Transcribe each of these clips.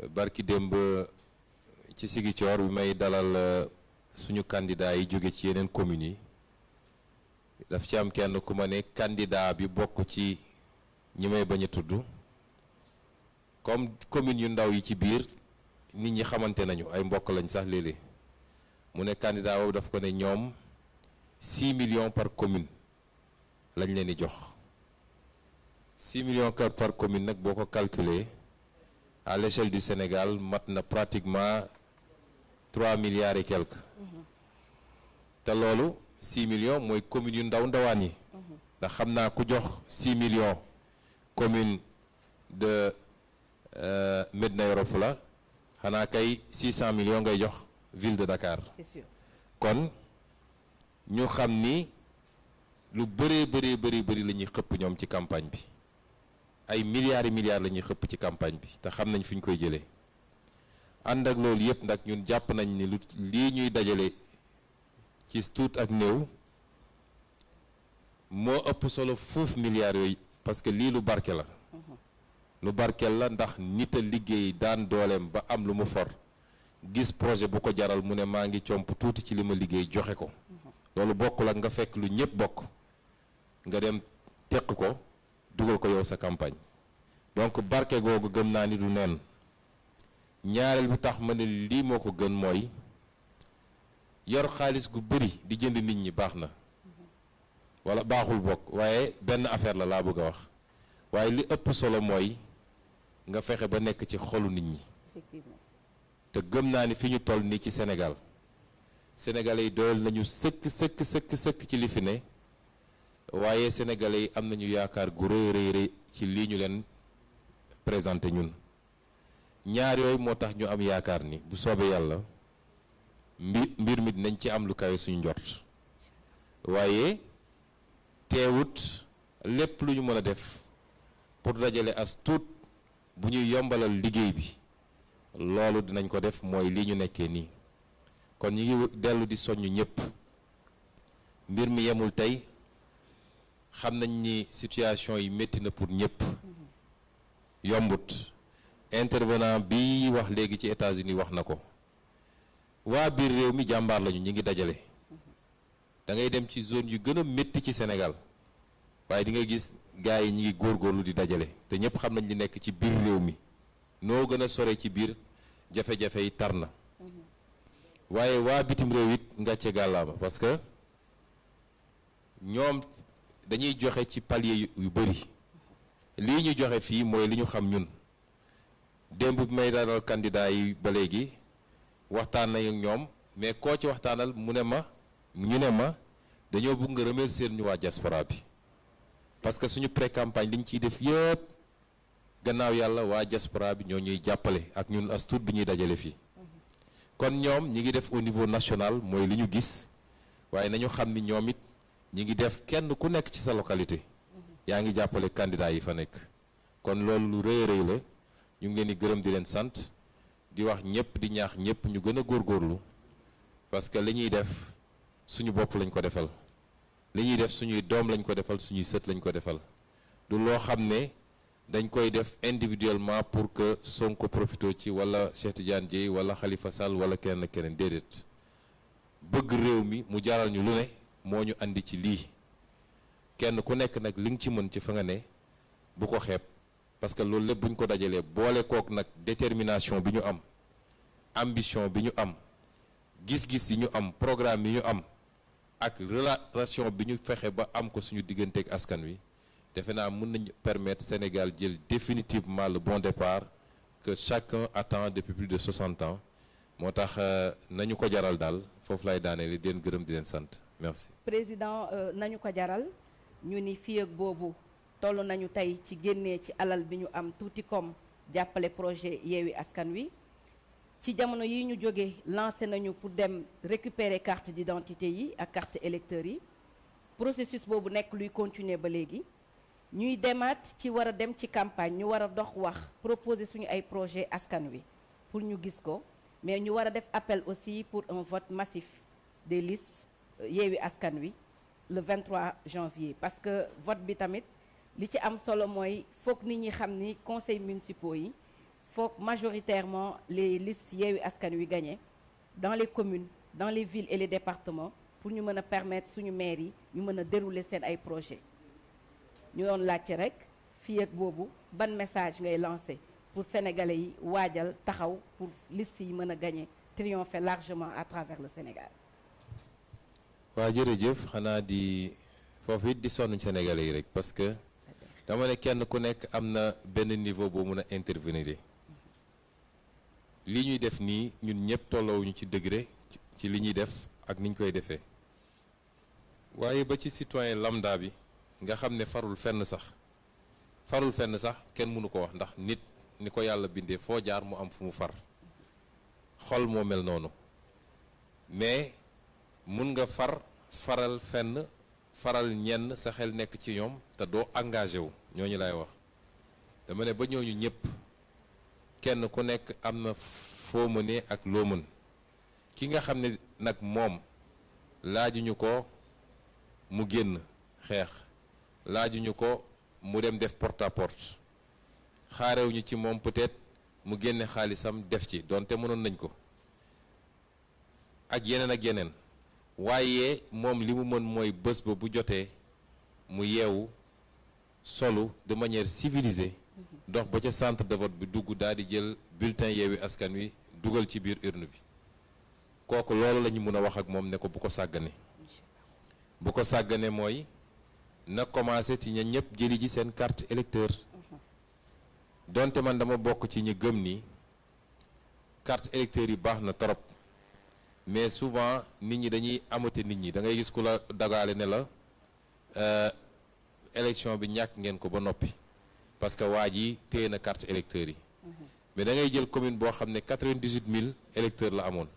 barki démb ci Ziguinchor bi may dalal suñu candidat yi jóge ci yeneen communes yi daf ci am kenn ku ma ne candidat bi bokk ci ñi may bañ a tudd comme communes yu ndaw yi ci biir nit ñi xamante nañu ay mbokk lañ sax léeg-léeg mu ne candidat boobu daf ko ne ñoom 6 millions par commune lañ leen di jox 6 millions par commune nag boo ko calculer à l'échelle du Sénégal mat na pratiquement 3 milliards et quelques te loolu 6 millions mooy communes yu ndaw ndawaan yi ndax xam naa ku jox 6 millions commune de Médina Yoro Foulah xanaa kay 600 millions ngay jox ville de Dakar. C'est sûr. kon ñu xam ni lu bëree bëri la ñuy xëpp ñoom ci campagne bi ay milliards et milliards la ñuy xëpp ci campagne bi te xam nañ fi ñu koy jëlee ànd ak loolu yëpp nag ñun jàpp nañ ni lu lii ñuy dajale ci tuut ak néew moo ëpp solo fuuf milliards yooyu parce que lii lu barke la. lu barkeel la ndax nit a liggéey daan dooleem ba am lu mu for gis projet bu ko jaral mu ne maa ngi comp tuuti ci li ma liggéey joxe ko loolu bokkul ak nga fekk lu ñëpp bokk nga dem teq ko dugal ko yow sa campagne donc barke googu gëm naa ni du neen ñaareel bi tax ma ne lii moo ko gën mooy yor xaalis gu bëri di jënd nit ñi baax na wala baaxul bokk waaye benn affaire la laa bëgg a wax waaye li ëpp solo mooy nga fexe ba nekk ci xolu nit ñi. Effectivement. te gëm naa ni fi ñu toll nii ci Sénégal sénégalais yi doyal nañu sëkk ci li fi ne waaye sénégalais yi am nañu yaakaar gu rëy ci lii ñu leen présenté ñun ñaar yooyu moo tax ñu am yaakaar ni bu soobee yàlla mbir mi dinañ ci am lu kawe suñu njort waaye teewut lépp lu ñu mën a def pour dajale as tuut bu ñuy yombalal liggéey bi loolu dinañ ko def mooy lii ñu nekkee nii kon ñu ngi dellu di soññ ñëpp mbir mi yemul tey xam nañ ni situation yi métti na pour ñëpp yombut intervenant bi wax léegi ci États-Unis wax na ko waa biir réew mi jàmbaar lañu ñi ngi dajale da ngay dem ci zone yu gën a métti ci Sénégal waaye di nga gis gars yi ñi ngi góorgóorlu di dajale te ñëpp xam nañ li nekk ci biir réew mi noo gën a sore ci biir jafe-jafe yi tar na waaye waa bitim réew it ngàcce gàllaama parce que ñoom dañuy joxe ci palier yu bëri lii ñu joxe fii mooy li ñu xam ñun démb bi may dalal candidat yi ba léegi waxtaan nañu ak ñoom mais koo ci waxtaanal ñu ne ma dañoo bëgg nga remercier ñu waa diaspora bi parce que suñu pré-campagne li ñu ciy def yëpp gannaaw yàlla waa diaspora bi ñoo ñuy jàppale ak ñun as tuut bi ñuy dajale fii kon ñoom ñi ngi def au niveau national mooy li ñu gis waaye nañu xam ni ñoom it ñi ngi def kenn ku nekk ci sa localité yaa ngi jàppale candidat yi fa nekk kon loolu lu rëy rëy la ñu ngi leen di gërëm di leen sant di wax ñëpp di ñaax ñëpp ñu gën a góorgóorlu parce que li ñuy def suñu bopp lañ ko defal li ñuy def suñuy doom lañ ko defal suñuy sët lañ ko defal du loo xam ne dañ koy def individuellement pour que Sonko profité ci wala Cheikh Tidiane Dièye wala Khalifa Sall wala keneen déedéet bëgg réew mi mu jaral ñu lu ne moo ñu andi ci lii kenn ku nekk nag li nga ci mën ci fa nga ne bu ko xeeb parce que loolu lépp buñ ko dajalee boole kook nag détermination bi ñu am ambition bi ñu am gis-gis yi ñu am programme yi ñu am ak relation bi ñu fexe ba am ko suñu digganteeg askan wi defe naa mën nañu permettre Sénégal jël définitivement le bon départ que chacun attend depuis plus de 60 ans moo tax nañu ko jaral daal foofu lay daaneel di leen gërëm di leen sant merci. président nañu ko jaral ñu ni fii ak boobu toll nañu tey ci génnee ci alal bi ñu am tuuti comme jàppale projet Yewwi Askan Wi ci jamono yi ñu jógee lancé nañu pour dem récupérer carte d'identité yi ak carte électeur yi processus boobu nekk luy continuer ba léegi ñuy demaat ci war a dem ci campagne ñu war a dox wax proposer suñu ay projet askan wi pour ñu gis ko mais ñu war a def appel aussi pour un vote massif des listes Yewwi Askan Wi le 23 janvier parce que vote bi tamit li ci am solo mooy foog nit ñi xam ni conseils municipaux yi faut majoritairement les listes Yewwi Askan Wi gagner dans les communes, dans les villes et les départements pour ñu mën a permettre suñu maires yi ñu mën a dérouler seen ay projets ñu doon laajte rek fii ak boobu ban message ngay lancer pour sénégalais yi waajal taxaw pour liste yi mën a gagner triompher largement à travers le Sénégal. waa jërëjëf xanaa di foofu it di sonn sénégalais yi rek parce que dama ne kenn ku nekk am na benn niveau boo mën a intervenir li ñuy def nii ñun ñëpp tolloowuñu ci degré ci li ñuy def ak niñ koy defee waaye ba ci citoyen lambda bi nga xam ne farul fenn sax kenn mënu ko wax ndax nit ni ko yàlla bindee foo jaar mu am fu mu xol moo mel noonu mais mun nga faral fenn faral ñenn sa xel nekk ci ñoom te doo engagé wu ñooñu lay wax dama ne ba ñooñu ñëpp kenn ku nekk am na foo mënee ak loo mën ki nga xam ne nag moom laajuñu ko mu génn xeex laajuñu ko mu dem def porte à porte xaarewuñu ci moom peut-être mu génne xaalisam def ci donte mënoon nañ ko ak yeneen waaye moom li mu mën mooy bés ba bu jotee mu yeewu solu de manière civilisée dox ba ca centre de vote bi dugg daal di jël bulletin Yewwi Askan Wi dugal ci biir urne bi kooku loolu la ñu mën a wax ak moom ne ko bu ko sàggane mooy na commencé ci ña ñëpp jëli ji seen carte électeur donte man dama bokk ci ñi gëm ni carte électeur yi baax na trop mais souvent nit ñi dañuy amate nit ñi da ngay gis ku la dagaale ne la élection bi ñàkk ngeen ko ba noppi parce que waa ji téye na carte électeur yi mais da ngay jël commune boo xam ne 98 000 électeurs la amoon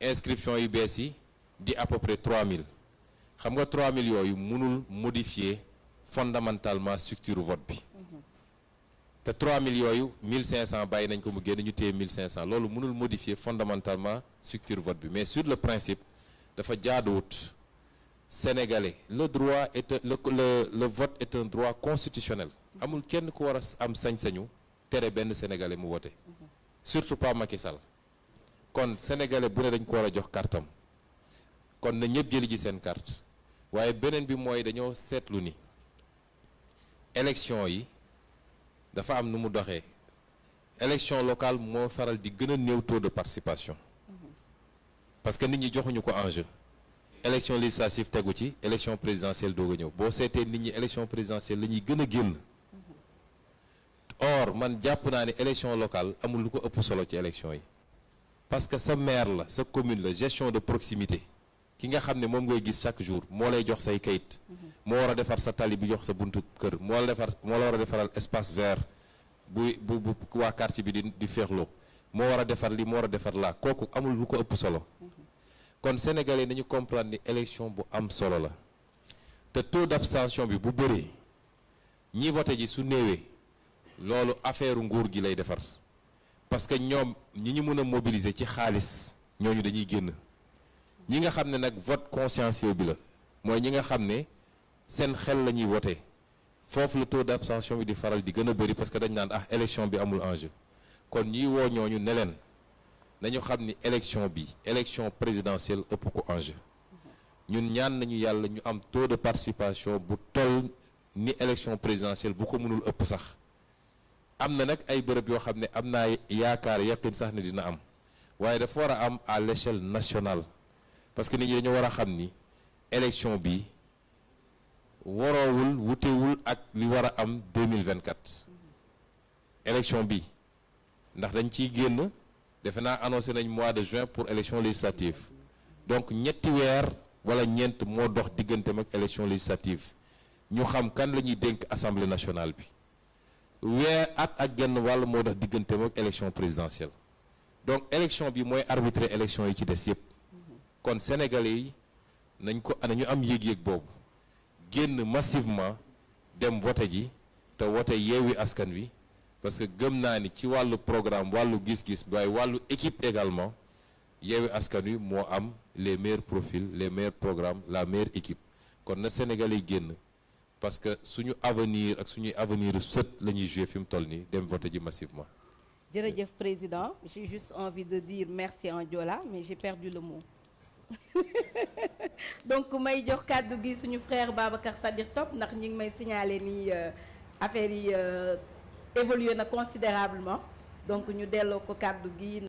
inscription yu bees yi di à peu près 3000 xam nga 3000 yooyu mënul modifier fondamentalement structure vote bi te 3000 yooyu 1500 bàyyi nañ ko mu génn ñu téye 1500 loolu mënul modifier fondamentalement structure vote bi mais sur le principe dafa jaaduwut sénégalais le droit est le vote est un droit constitutionnel amul kenn ku war a am sañ-sañu tere benn sénégalais mu vote surtout pas Macky Sall kon sénégalais bu ne dañ ko war a jox kartam kon na ñëpp jëli ji seen carte waaye beneen bi mooy dañoo seetlu ni élection yi dafa am nu mu doxee élection locale moo faral di gën a néew taux de participation parce que nit ñi joxuñu ko enjeu élection législative tegu ci élection présidentielle doog a ñëw boo seetee nit ñi élection présidentielle la ñuy gën a génn or man jàpp naa ne élection locale amul lu ko ëpp solo ci élection yi parce que sa maire la sa commune la gestion de proximité ki nga xam ne moom ngay gis chaque jour moo lay jox say kayit moo war a defar sa tali bi jox sa buntu kër moo la war a defaral espace vert bu waa quartier bi di féexloo moo war a defar li moo war a defar laa kooku amul lu ko ëpp solo kon sénégalais nañu comprendre ni élection bu am solo la te taux d'abstention bi bu bëree ñi voté ji su néewee loolu affaire nguur gi lay defar parce que ñoom ñi ñu mën a mobiliser ci xaalis ñooñu dañuy génn ñi nga xam ne nag vote consciencieux bi la mooy ñi nga xam ne seen xel la ñuy voté foofu la taux d'abstention bi di faral di gën a bëri parce que dañ naan élection bi amul enjeu kon ñuy woo ñooñu ne leen nañu xam ni élection bi élection présidentielle ëpp ko enjeu ñun ñaan nañu yàlla ñu am taux de participation bu toll ni élection présidentielle bu ko mënul ëpp sax am na nag ay bërëb yoo xam ne am naa yaakaar yaqin sax ne dina am waaye dafa war a am à l'échelle nationale parce que nit ñi dañu war a xam ni élection bi waroowul wutewul ak li war a am 2024 élection bi ndax dañ ciy génn defe naa annoncé nañ mois de juin pour élection législative donc ñetti weer wala ñeent moo dox digganteem ak élection législative ñu xam kan la ñuy dénk assemblée nationale bi weer ak genn wàll moo dox digganteem ak élection présidentielle donc élection bi mooy arbitrer élection yi ci des yépp kon sénégalais yi nañu am yéeg-yéeg boobu génn massivement dem voté ji te voté Yewwi Askan Wi parce que gëm naa ni ci wàllu programme wàllu gis-gis waaye wàllu équipe également Yewwi Askan Wi moo am les meilleurs profils les meilleurs programmes la meilleure équipe kon na sénégalais yi génn parce que suñu avenir ak suñuy avenir sët la ñuy joué fi mu toll nii dem voté ji massivement jërëjëf président, j'ai juste envie de dire merci en Joola mais j'ai perdu le mot. Donc may jox kàddu gi suñu frère Babacar Sadikh Top ndax ñu ngi may signaler ni affaire yi évolué na considérablement donc ñu delloo ko kàddu gi.